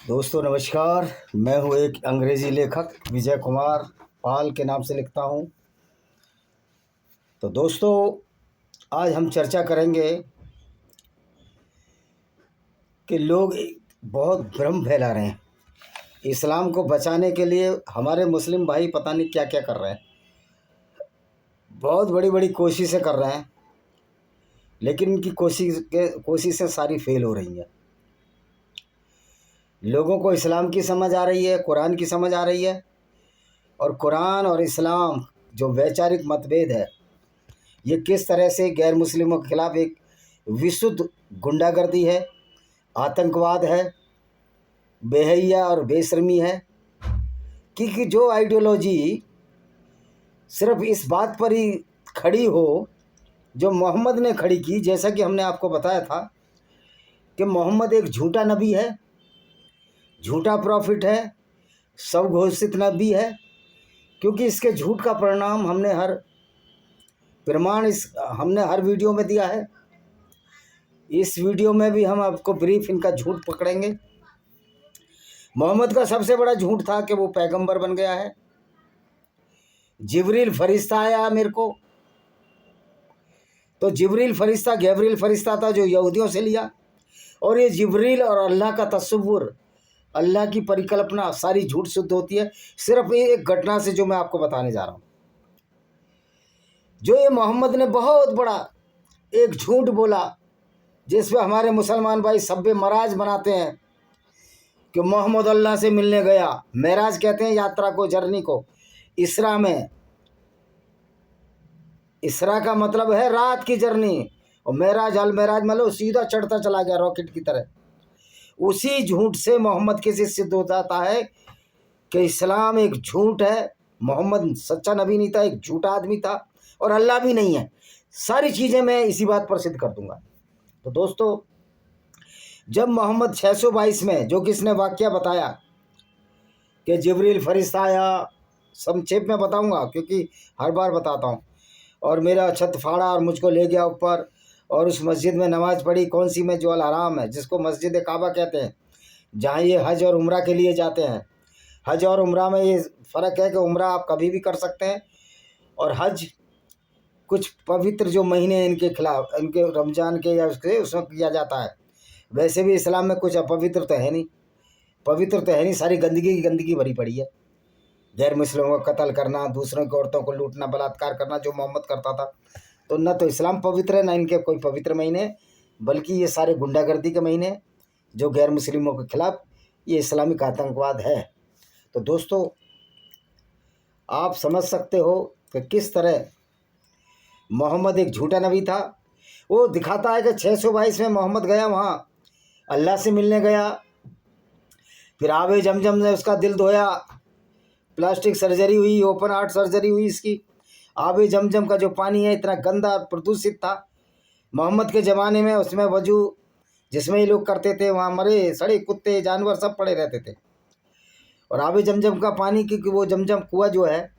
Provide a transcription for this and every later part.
दोस्तों नमस्कार। मैं हूँ एक अंग्रेज़ी लेखक विजय कुमार पाल के नाम से लिखता हूँ। तो दोस्तों आज हम चर्चा करेंगे कि लोग बहुत भ्रम फैला रहे हैं। इस्लाम को बचाने के लिए हमारे मुस्लिम भाई पता नहीं क्या क्या कर रहे हैं, बहुत बड़ी बड़ी कोशिशें कर रहे हैं, लेकिन उनकी कोशिशें सारी फेल हो रही हैं। लोगों को इस्लाम की समझ आ रही है, कुरान की समझ आ रही है, और कुरान और इस्लाम जो वैचारिक मतभेद है ये किस तरह से गैर मुस्लिमों के खिलाफ एक विशुद्ध गुंडागर्दी है, आतंकवाद है, बेहया और बेशर्मी है। कि जो आइडियोलॉजी सिर्फ इस बात पर ही खड़ी हो जो मोहम्मद ने खड़ी की, जैसा कि हमने आपको बताया था कि मोहम्मद एक झूठा नबी है, झूठा प्रॉफिट है, सब घोषित नबी है, क्योंकि इसके झूठ का परिणाम हमने हर वीडियो में दिया है। इस वीडियो में भी हम आपको ब्रीफ इनका झूठ पकड़ेंगे। मोहम्मद का सबसे बड़ा झूठ था कि वो पैगंबर बन गया है। जिब्रील फरिश्ता आया मेरे को, तो जिब्रील फरिश्ता गैब्रील फरिश्ता था जो यहूदियों से लिया, और ये जिब्रील और अल्लाह का तस्वुर, अल्लाह की परिकल्पना सारी झूठ सिद्ध होती है सिर्फ एक घटना से जो मैं आपको बताने जा रहा हूँ। जो ये मोहम्मद ने बहुत बड़ा एक झूठ बोला जिसमें हमारे मुसलमान भाई सब्बे मराज बनाते हैं कि मोहम्मद अल्लाह से मिलने गया। मेराज कहते हैं यात्रा को, जर्नी को। इसरा में, इसरा का मतलब है रात की जर्नी, और मेराज अल मेराज मतलब सीधा चढ़ता चला गया रॉकेट की तरह। उसी झूठ से मोहम्मद के से सिद्ध हो जाता है कि इस्लाम एक झूठ है, मोहम्मद सच्चा नबी नहीं था, एक झूठा आदमी था, और अल्लाह भी नहीं है। सारी चीज़ें मैं इसी बात पर सिद्ध कर दूंगा। तो दोस्तों जब मोहम्मद 622 में जो किसने वाक़या बताया कि जिब्रील फरिश्ता आया, संक्षेप में बताऊंगा क्योंकि हर बार बताता हूँ, और मेरा छत फाड़ा और मुझको ले गया ऊपर, और उस मस्जिद में नमाज़ पढ़ी, कौन सी में, जो अल हराम है, जिसको मस्जिद काबा कहते हैं, जहाँ ये हज और उम्रा के लिए जाते हैं। हज और उम्रा में ये फ़र्क है कि उम्रा आप कभी भी कर सकते हैं, और हज कुछ पवित्र जो महीने इनके खिलाफ, इनके रमज़ान के या उसके, उसमें किया जाता है। वैसे भी इस्लाम में कुछ अपवित्र तो है नहीं, पवित्र तो है नहीं, सारी गंदगी की गंदगी भरी पड़ी है। गैर मुस्लिमों को कत्ल करना, दूसरों की औरतों को लूटना, बलात्कार करना जो मोहम्मद करता था। तो न तो इस्लाम पवित्र है, ना इनके कोई पवित्र महीने, बल्कि ये सारे गुंडागर्दी के महीने जो गैर मुस्लिमों के खिलाफ ये इस्लामिक आतंकवाद है। तो दोस्तों आप समझ सकते हो कि किस तरह मोहम्मद एक झूठा नबी था। वो दिखाता है कि 622 में मोहम्मद गया, वहाँ अल्लाह से मिलने गया, फिर आबे जमजम ने उसका दिल धोया, प्लास्टिक सर्जरी हुई, ओपन हार्ट सर्जरी हुई इसकी। आबे जमजम का जो पानी है इतना गंदा प्रदूषित था मोहम्मद के ज़माने में, उसमें वजू जिसमें ये लोग करते थे वहाँ मरे सड़े कुत्ते जानवर सब पड़े रहते थे। और आबे जमजम का पानी की वो जमजम कुआं जो है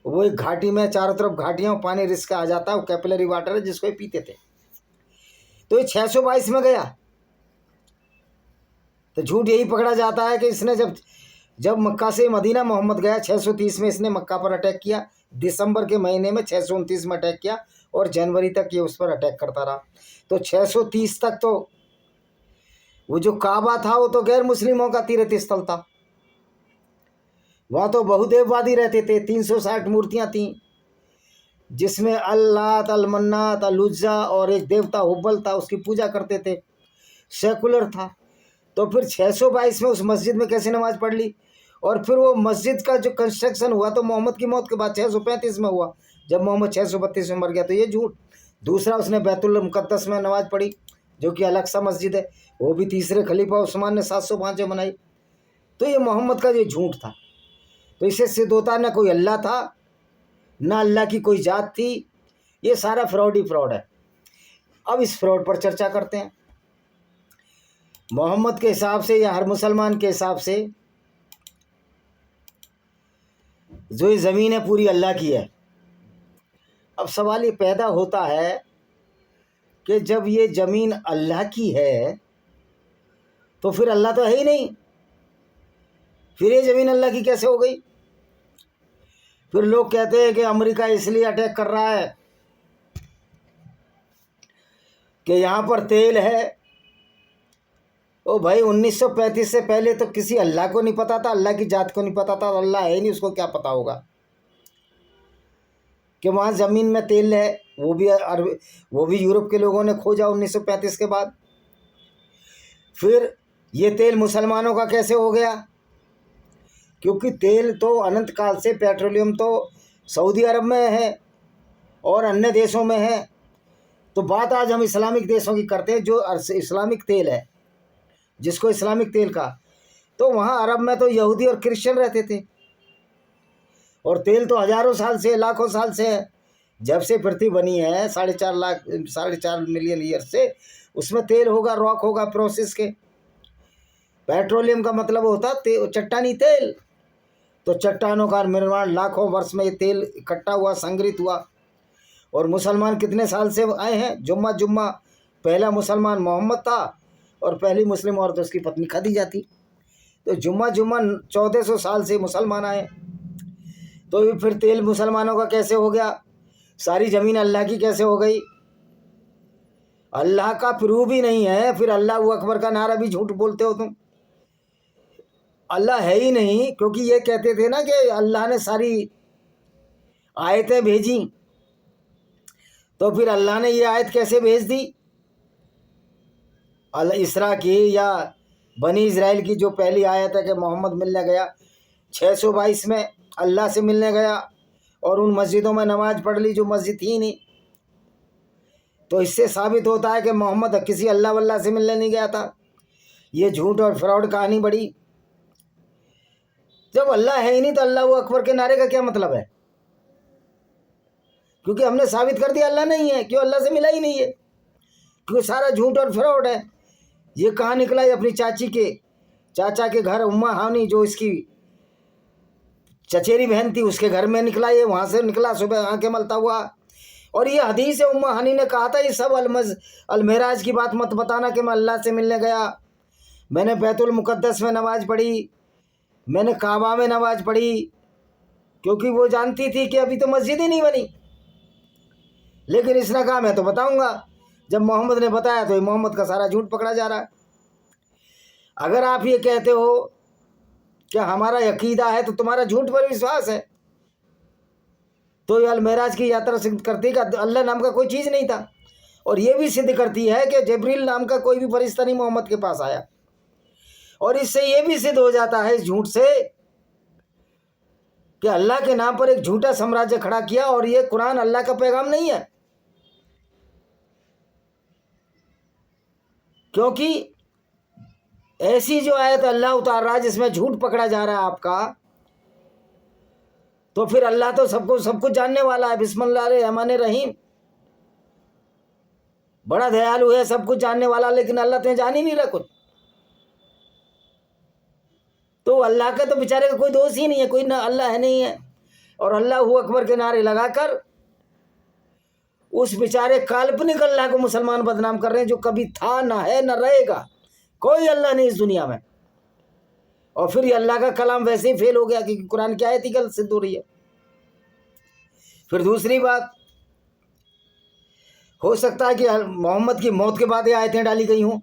वो एक घाटी में, चारों तरफ घाटियाँ, पानी रिस्क आ जाता है, वो कैपिलरी वाटर है जिसको ये पीते थे। तो ये 622 में गया, तो झूठ यही पकड़ा जाता है कि इसने जब मक्का से मदीना मोहम्मद गया 630 में, इसने मक्का पर अटैक किया, दिसंबर के महीने में 629 में अटैक किया, और जनवरी तक ये उस पर अटैक करता रहा। तो 630 तक तो वो जो काबा था वो तो गैर मुस्लिमों का तीर्थ स्थल था, वहाँ तो बहुदेववादी रहते थे, 360 मूर्तियाँ थीं जिसमें अल्लात, अलमन्नात, अलुज्जा और एक देवता हुब्बल था, उसकी पूजा करते थे, सेकुलर था। तो फिर 622 में उस मस्जिद में कैसे नमाज पढ़ ली? और फिर वो मस्जिद का जो कंस्ट्रक्शन हुआ तो मोहम्मद की मौत के बाद 635 में हुआ, जब मोहम्मद 632 में मर गया। तो ये झूठ। दूसरा, उसने बैतुल मुक़द्दस में नमाज पढ़ी जो कि अलग सा मस्जिद है, वो भी तीसरे खलीफा उस्मान ने 705 में बनाई। तो ये मोहम्मद का ये झूठ था। तो इससे सिद्ध होता ना कोई अल्लाह था, ना अल्लाह की कोई जात थी, ये सारा फ्रॉड ही फ्रॉड है। अब इस फ्रॉड पर चर्चा करते हैं। मोहम्मद के हिसाब से या हर मुसलमान के हिसाब से जो ये ज़मीन है पूरी अल्लाह की है। अब सवाल ये पैदा होता है कि जब ये ज़मीन अल्लाह की है तो फिर अल्लाह तो है ही नहीं, फिर ये ज़मीन अल्लाह की कैसे हो गई? फिर लोग कहते हैं कि अमेरिका इसलिए अटैक कर रहा है कि यहाँ पर तेल है। ओ भाई, 1935 से पहले तो किसी अल्लाह को नहीं पता था, अल्लाह की जात को नहीं पता था, अल्लाह है ही नहीं, उसको क्या पता होगा कि वहाँ ज़मीन में तेल है? वो भी यूरोप के लोगों ने खोजा 1935 के बाद। फिर ये तेल मुसलमानों का कैसे हो गया? क्योंकि तेल तो अनंत काल से, पेट्रोलियम तो सऊदी अरब में है और अन्य देशों में है। तो बात आज हम इस्लामिक देशों की करते हैं, जो इस्लामिक तेल है, जिसको इस्लामिक तेल का, तो वहाँ अरब में तो यहूदी और क्रिश्चियन रहते थे, और तेल तो हज़ारों साल से, लाखों साल से है। जब से पृथ्वी बनी है 4.5 मिलियन ईयर से, उसमें तेल होगा, रॉक होगा, प्रोसेस के। पेट्रोलियम का मतलब होता चट्टानी तेल। तो चट्टानों का निर्माण लाखों वर्ष में ये तेल इकट्ठा हुआ, संग्रहित हुआ। और मुसलमान कितने साल से आए हैं? जुम्मा पहला मुसलमान मोहम्मद था, और पहली मुस्लिम औरत उसकी पत्नी खदीजा थी। तो जुम्मा 1400 साल से मुसलमान आए। तो फिर तेल मुसलमानों का कैसे हो गया? सारी ज़मीन अल्लाह की कैसे हो गई? अल्लाह का प्रूफ ही नहीं है, फिर अल्लाह अकबर का नारा भी झूठ बोलते हो तुम। अल्लाह है ही नहीं, क्योंकि ये कहते थे ना कि अल्लाह ने सारी आयतें भेजी। तो फिर अल्लाह ने ये आयत कैसे भेज दी? इसरा की या बनी इज़राइल की जो पहली आयत है कि मोहम्मद मिलने गया 622 में, अल्लाह से मिलने गया, और उन मस्जिदों में नमाज पढ़ ली जो मस्जिद थी नहीं। तो इससे साबित होता है कि मोहम्मद किसी अल्लाह वल्लाह से मिलने नहीं गया था। ये झूठ और फ्रॉड कहानी बड़ी। जब अल्लाह है ही नहीं तो अल्लाह अकबर के नारे का क्या मतलब है? क्योंकि हमने साबित कर दिया अल्लाह नहीं है, क्यों? अल्लाह से मिला ही नहीं है, क्योंकि सारा झूठ और फ्रॉड है। ये कहाँ निकला? ये अपनी चाचा के घर, उम्मा हानी जो इसकी चचेरी बहन थी, उसके घर में निकला। ये वहाँ से निकला सुबह आंखें मलता हुआ। और ये हदीस है, उम्मा हानी ने कहा था ये सब अलमेराज की बात मत बताना कि मैं अल्लाह से मिलने गया, मैंने बैतुल मुकद्दस में नमाज पढ़ी, मैंने काबा में नमाज पढ़ी, क्योंकि वो जानती थी कि अभी तो मस्जिद ही नहीं बनी। लेकिन इसने कहा मैं तो बताऊंगा। जब मोहम्मद ने बताया तो ये मोहम्मद का सारा झूठ पकड़ा जा रहा है। अगर आप ये कहते हो कि हमारा अकीदा है तो तुम्हारा झूठ पर विश्वास है, तो ये अलमेराज की यात्रा सिद्ध करती है कि अल्लाह नाम का कोई चीज़ नहीं था, और ये भी सिद्ध करती है कि जबरील नाम का कोई भी फरिश्ता नहीं मोहम्मद के पास आया। और इससे ये भी सिद्ध हो जाता है इस झूठ से कि अल्लाह के नाम पर एक झूठा साम्राज्य खड़ा किया, और ये कुरान अल्लाह का पैगाम नहीं है। क्योंकि ऐसी जो आयत अल्लाह उतार रहा है जिसमें झूठ पकड़ा जा रहा है आपका, तो फिर अल्लाह तो सब कुछ जानने वाला है। बिस्मिल्लाहिर्रहमानिर्रहीम, बड़ा दयालु है, सब कुछ जानने वाला, लेकिन अल्लाह तुम्हें जान ही नहीं रहा कुछ। तो अल्लाह का तो बेचारे का कोई दोष ही नहीं है, कोई ना अल्लाह है नहीं है। और अल्लाह अकबर के नारे लगाकर उस बेचारे काल्पनिक अल्लाह को मुसलमान बदनाम कर रहे हैं, जो कभी था, ना है, ना रहेगा। कोई अल्लाह नहीं इस दुनिया में। और फिर ये अल्लाह का कलाम वैसे ही फेल हो गया क्योंकि कुरान की आयत ही गलत सिद्ध हो रही है। फिर दूसरी बात, हो सकता है कि मोहम्मद की मौत के बाद ये आयतें डाली गई हों।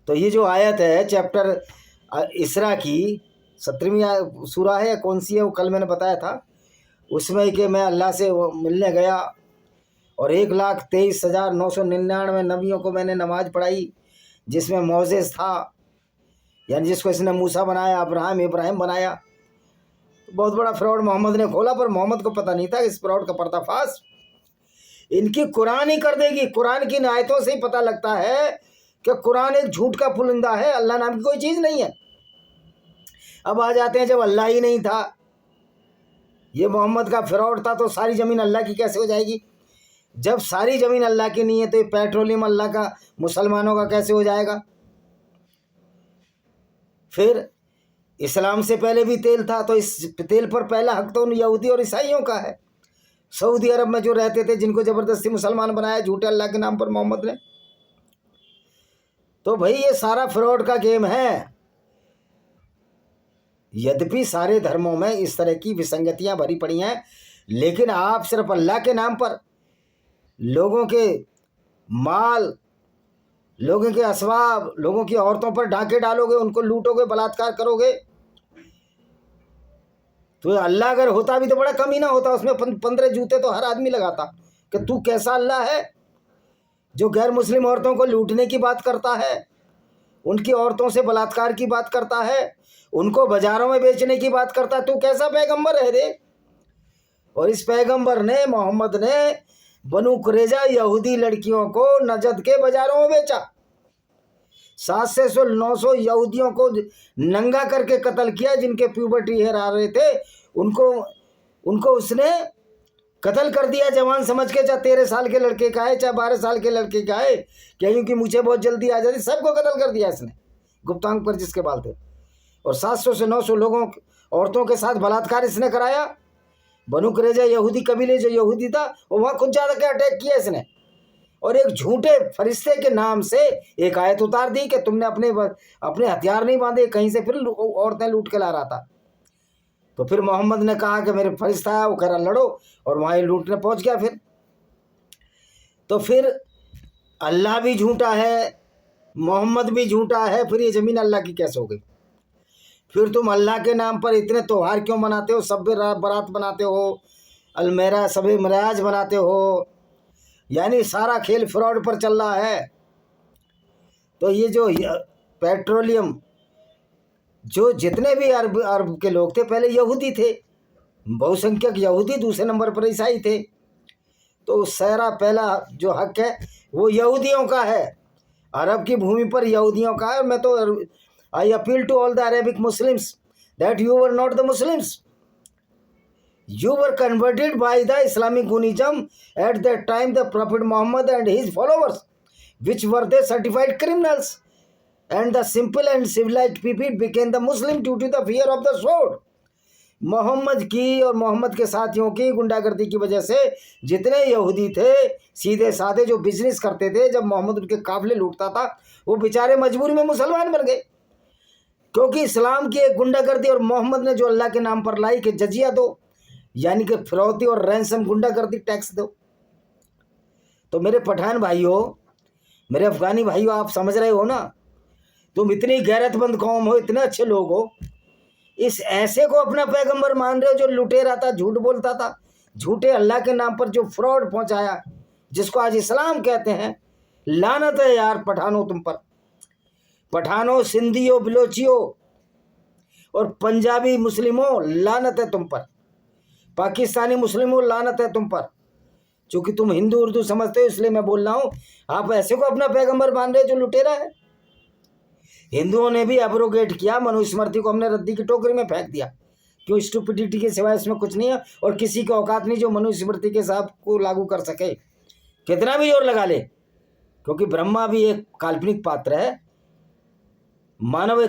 तो ये जो आयत है चैप्टर इसरा की 17वीं सूरा है या कौन सी है, वो कल मैंने बताया था, उसमें कि मैं अल्लाह से मिलने गया और 1,23,999 नबियों को मैंने नमाज पढ़ाई, जिसमें मोसेस था, यानी जिसको इसने मूसा बनाया, इब्राहिम बनाया। तो बहुत बड़ा फ्रॉड मोहम्मद ने खोला, पर मोहम्मद को पता नहीं था इस फ्रॉड का पर्दाफाश इनकी कुरान ही कर देगी। कुरान की आयतों से ही पता लगता है कि कुरान एक झूठ का पुलिंदा है, अल्लाह नाम की कोई चीज़ नहीं है। अब आ जाते हैं, जब अल्लाह ही नहीं था, ये मोहम्मद का फ्रॉड था, तो सारी ज़मीन अल्लाह की कैसे हो जाएगी? जब सारी ज़मीन अल्लाह की नहीं है तो ये पेट्रोलियम अल्लाह का, मुसलमानों का कैसे हो जाएगा? फिर इस्लाम से पहले भी तेल था, तो इस तेल पर पहला हक तो उन यहूदी और ईसाइयों का है। सऊदी अरब में जो रहते थे, जिनको ज़बरदस्ती मुसलमान बनाया झूठे अल्लाह के नाम पर मोहम्मद ने। तो भाई ये सारा फ्रॉड का गेम है। यद्यपि सारे धर्मों में इस तरह की विसंगतियां भरी पड़ी हैं, लेकिन आप सिर्फ अल्लाह के नाम पर लोगों के माल, लोगों के असबाब, लोगों की औरतों पर डाके डालोगे, उनको लूटोगे, बलात्कार करोगे। तो अल्लाह अगर होता भी तो बड़ा कम ही ना होता, उसमें 15 जूते तो हर आदमी लगाता कि तू कैसा अल्लाह है जो गैर मुस्लिम औरतों को लूटने की बात करता है, उनकी औरतों से बलात्कार की बात करता है, उनको बाजारों में बेचने की बात करता है। तू कैसा पैगंबर है रे? और इस पैगंबर ने, मोहम्मद ने बनु कुरैजा यहूदी लड़कियों को नजद के बाजारों में बेचा। 700 से 900 यहूदियों को नंगा करके कत्ल किया, जिनके प्यूबर्टी हेयर आ रहे थे उनको उसने कत्ल कर दिया जवान समझ के, चाहे 13 साल के लड़के का है, चाहे 12 साल के लड़के का है, क्योंकि मुझे बहुत जल्दी आ जाती, सबको कत्ल कर दिया इसने, गुप्तांग पर जिसके बाल थे। और 700 से 900 लोगों, औरतों के साथ बलात्कार इसने कराया। बनु कुरैजा यहूदी कबीले जो यहूदी था, वो वहाँ खुद जाकर के अटैक किया इसने, और एक झूठे फरिश्ते के नाम से एक आयत उतार दी कि तुमने अपने हथियार नहीं बांधे, कहीं से फिर औरतें लूट के ला रहा था। तो फिर मोहम्मद ने कहा कि मेरे फरिश्ता है, वो कह रहा लड़ो, और वहाँ लूटने पहुँच गया। फिर अल्लाह भी झूठा है, मोहम्मद भी झूठा है, फिर ये ज़मीन अल्लाह की कैसे हो गई? फिर तुम अल्लाह के नाम पर इतने त्योहार क्यों मनाते हो? सब बारात बनाते हो, अलमेरा सब मराज बनाते हो, यानी सारा खेल फ्रॉड पर चल रहा है। तो ये जो पेट्रोलियम, जो जितने भी अरब के लोग थे पहले यहूदी थे, बहुसंख्यक यहूदी, दूसरे नंबर पर ईसाई थे। तो सारा पहला जो हक है वो यहूदियों का है, अरब की भूमि पर यहूदियों का है। मैं तो I appeal to all the Arabic Muslims that you were not the Muslims, you were converted by the Islamic Humanism at that time, the Prophet Muhammad and his followers, which were the certified criminals, and the simple and civilized people became the Muslim due to the fear of the sword. Muhammad की और मोहम्मद के साथियों की गुंडागर्दी की वजह से जितने यहूदी थे, सीधे साधे जो बिजनेस करते थे, जब मोहम्मद उनके काफिले लूटता था, वो बेचारे मजबूरी में मुसलमान बन गए, क्योंकि इस्लाम की एक गुंडागर्दी और मोहम्मद ने जो अल्लाह के नाम पर लाई कि जजिया दो, यानी कि फिरौती और रैंसम, गुंडागर्दी, टैक्स दो। तो मेरे पठान भाइयों, मेरे अफगानी भाइयों, आप समझ रहे हो ना, तुम इतनी गैरतमंद कौम हो, इतने अच्छे लोग हो, इस ऐसे को अपना पैगंबर मान रहे हो जो लुटेरा था, झूठ बोलता था, झूठे अल्लाह के नाम पर जो फ्रॉड पहुंचाया, जिसको आज इस्लाम कहते हैं। लानत है यार पठानों तुम पर, पठानों, सिंधियों, बलोचियों और पंजाबी मुस्लिमों, लानत है तुम पर, पाकिस्तानी मुस्लिमों, लानत है तुम पर। चूंकि तुम हिंदू उर्दू समझते हो इसलिए मैं बोल रहा हूँ, आप ऐसे को अपना पैगंबर मान रहे हो जो लुटेरा है। हिंदुओं ने भी एब्रोगेट किया, मनुस्मृति को हमने रद्दी की टोकरी में फेंक दिया, क्यों? स्टुपिडिटी के सिवाय इसमें कुछ नहीं है, और किसी का औकात नहीं जो मनुस्मृति के हिसाब को लागू कर सके, कितना भी जोर लगा ले, क्योंकि ब्रह्मा भी एक काल्पनिक पात्र है, मनु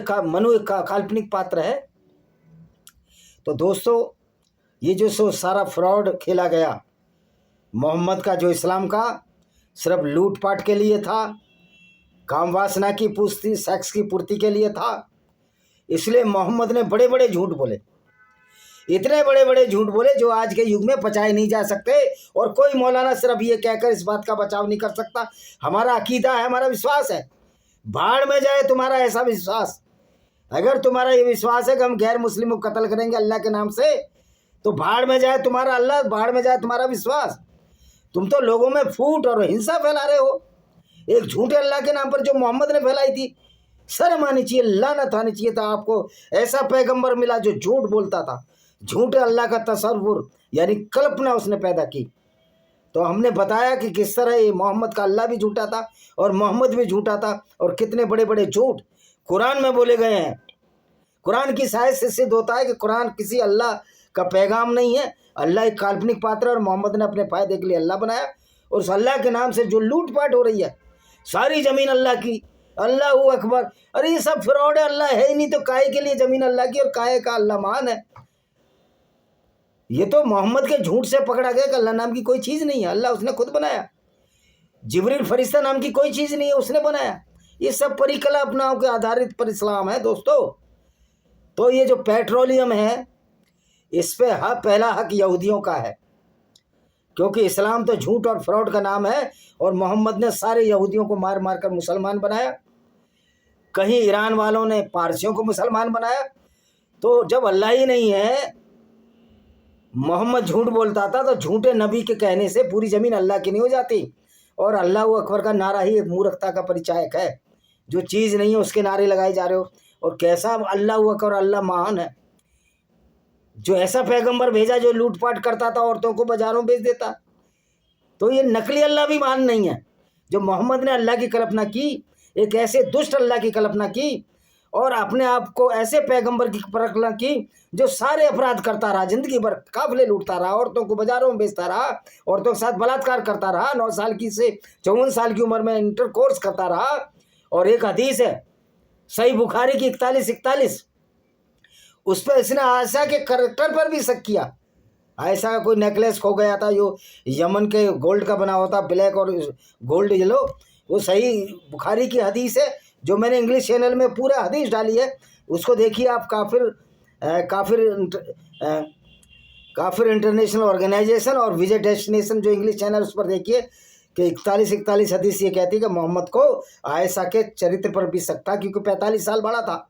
एक काल्पनिक पात्र है। तो दोस्तों, ये जो सारा फ्रॉड खेला गया मोहम्मद का, जो इस्लाम का सिर्फ लूटपाट के लिए था, काम वासना की पूर्ति, सेक्स की पूर्ति के लिए था, इसलिए मोहम्मद ने बड़े बड़े झूठ बोले, इतने बड़े बड़े झूठ बोले जो आज के युग में पचाए नहीं जा सकते। और कोई मौलाना सिर्फ ये कहकर इस बात का बचाव नहीं कर सकता। हमारा अकीदा है, हमारा विश्वास है, भाड़ में जाए तुम्हारा ऐसा विश्वास। अगर तुम्हारा ये विश्वास है कि हम गैर मुस्लिमों को कत्ल करेंगे अल्लाह के नाम से, तो भाड़ में जाए तुम्हारा अल्लाह, भाड़ में जाए तुम्हारा विश्वास। तुम तो लोगों में फूट और हिंसा फैला रहे हो, एक झूठे अल्लाह के नाम पर जो मोहम्मद ने फैलाई थी। शर्म आनी चाहिए, लानत आनी चाहिए था आपको। ऐसा पैगंबर मिला जो झूठ बोलता था, झूठे अल्लाह का तसव्वुर यानी कल्पना उसने पैदा की। तो हमने बताया कि किस तरह ये मोहम्मद का अल्लाह भी झूठा था और मोहम्मद भी झूठा था, और कितने बड़े बड़े झूठ कुरान में बोले गए हैं। कुरान की साइज से सिद्ध होता है कि कुरान किसी अल्लाह का पैगाम नहीं है, अल्लाह एक काल्पनिक पात्र, और मोहम्मद ने अपने फायदे के लिए अल्लाह बनाया। और उस अल्लाह के नाम से जो लूटपाट हो रही है, सारी ज़मीन अल्लाह की, अल्लाह अकबर। अरे ये सब फ्रॉड है, अल्लाह है ही नहीं, तो काहे के लिए ज़मीन अल्लाह की और काहे का अल्लाह महान है? ये तो मोहम्मद के झूठ से पकड़ा गया कि अल्लाह नाम की कोई चीज़ नहीं है, अल्लाह उसने खुद बनाया। जिब्रील फरिश्ता नाम की कोई चीज़ नहीं है, उसने बनाया। ये सब परिकल्पनाओं के आधारित पर इस्लाम है दोस्तों। तो ये जो पेट्रोलियम है इस पे पहला हक यहूदियों का है, क्योंकि इस्लाम तो झूठ और फ्रॉड का नाम है और मोहम्मद ने सारे यहूदियों को मार मार कर मुसलमान बनाया। कहीं ईरान वालों ने पारसियों को मुसलमान बनाया। तो जब अल्लाह ही नहीं है, मोहम्मद झूठ बोलता था, तो झूठे नबी के कहने से पूरी ज़मीन अल्लाह की नहीं हो जाती। और अल्लाह अकबर का नारा ही एक मूर्खता का परिचायक है। जो चीज़ नहीं है उसके नारे लगाए जा रहे हो। और कैसा अल्लाह अकबर, अल्लाह महान है, जो ऐसा पैगंबर भेजा जो लूटपाट करता था, औरतों को बाजारों बेच देता। तो ये नकली अल्लाह भी महान नहीं है। जो मोहम्मद ने अल्लाह की कल्पना की, एक ऐसे दुष्ट अल्लाह की कल्पना की और अपने आप को ऐसे पैगंबर की कल्पना की जो सारे अपराध करता रहा, जिंदगी भर काफिले लूटता रहा, औरतों को बाजारों में बेचता रहा, औरतों के साथ बलात्कार करता रहा, 9 साल की से 54 साल की उम्र में इंटरकोर्स करता रहा। और एक हदीस है सही बुखारी की 41-41, उस पर इसने आयशा के करैक्टर पर भी शक किया। आयशा का कोई नेकलेस खो गया था जो यमन के गोल्ड का बना होता, ब्लैक और गोल्ड येलो। वो सही बुखारी की हदीस है, जो मैंने इंग्लिश चैनल में पूरा हदीस डाली है, उसको देखिए आप। काफिर इंटरनेशनल ऑर्गेनाइजेशन और विजय डेस्टिनेशन जो इंग्लिश चैनल, उस पर देखिए कि 41-41 हदीस ये कहती है कि मोहम्मद को आयशा के चरित्र पर भी शक था, क्योंकि 45 साल बड़ा था।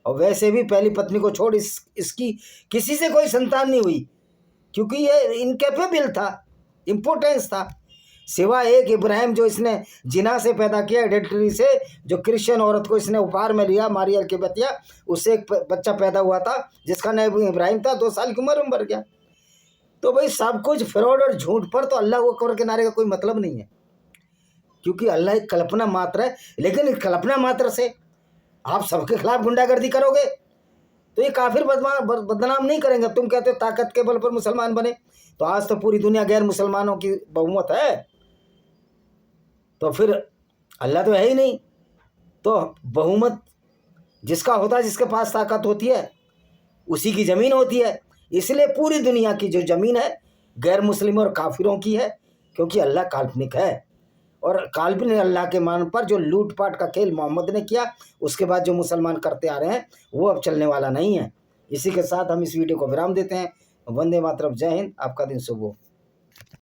और वैसे भी पहली पत्नी को छोड़ इसकी किसी से कोई संतान नहीं हुई, क्योंकि ये इनकेपेबल था, इम्पोर्टेंस था। सिवाय एक इब्राहिम जो इसने जिना से पैदा किया, एडिल्टरी से, जो क्रिश्चियन औरत को इसने उपहार में लिया, मारियल के बतिया, उससे एक बच्चा पैदा हुआ था जिसका नाम इब्राहिम था। 2 साल की उम्र में मर गया। तो भाई सब कुछ फ्रॉड और झूठ पर तो अल्लाह अकबर के नारे का कोई मतलब नहीं है, क्योंकि अल्लाह एक कल्पना मात्र है। लेकिन इस कल्पना मात्र से आप सबके खिलाफ गुंडागर्दी करोगे तो ये काफिर बदनाम नहीं करेंगे। तुम कहते हो ताकत के बल पर मुसलमान बने, तो आज तो पूरी दुनिया गैर मुसलमानों की बहुमत है, तो फिर अल्लाह तो है ही नहीं। तो बहुमत जिसका होता है, जिसके पास ताकत होती है, उसी की ज़मीन होती है। इसलिए पूरी दुनिया की जो ज़मीन है गैर मुस्लिम और काफिरों की है, क्योंकि अल्लाह काल्पनिक है। और काल्पनिक अल्लाह के मान पर जो लूटपाट का खेल मोहम्मद ने किया, उसके बाद जो मुसलमान करते आ रहे हैं, वो अब चलने वाला नहीं है। इसी के साथ हम इस वीडियो को विराम देते हैं। वंदे मातरम, जय हिंद, आपका दिन शुभ हो।